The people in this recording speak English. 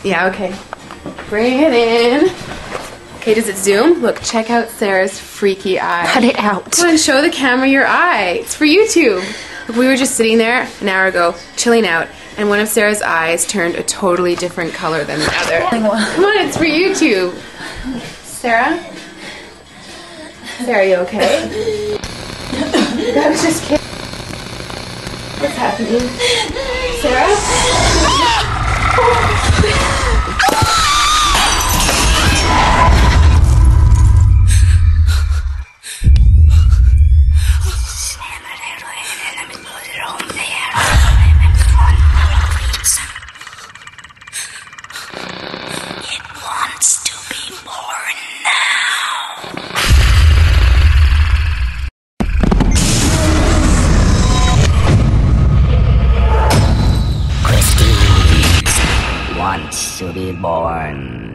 Yeah, okay. Bring it in. Okay, does it zoom? Look, check out Sarah's freaky eye. Cut it out. Come on, show the camera your eye. It's for YouTube. Look, we were just sitting there an hour ago, chilling out, and one of Sarah's eyes turned a totally different color than the other. Come on, it's for YouTube. Sarah? Sarah, you okay? That was just kidding. What's happening? Sarah? Wants to be born.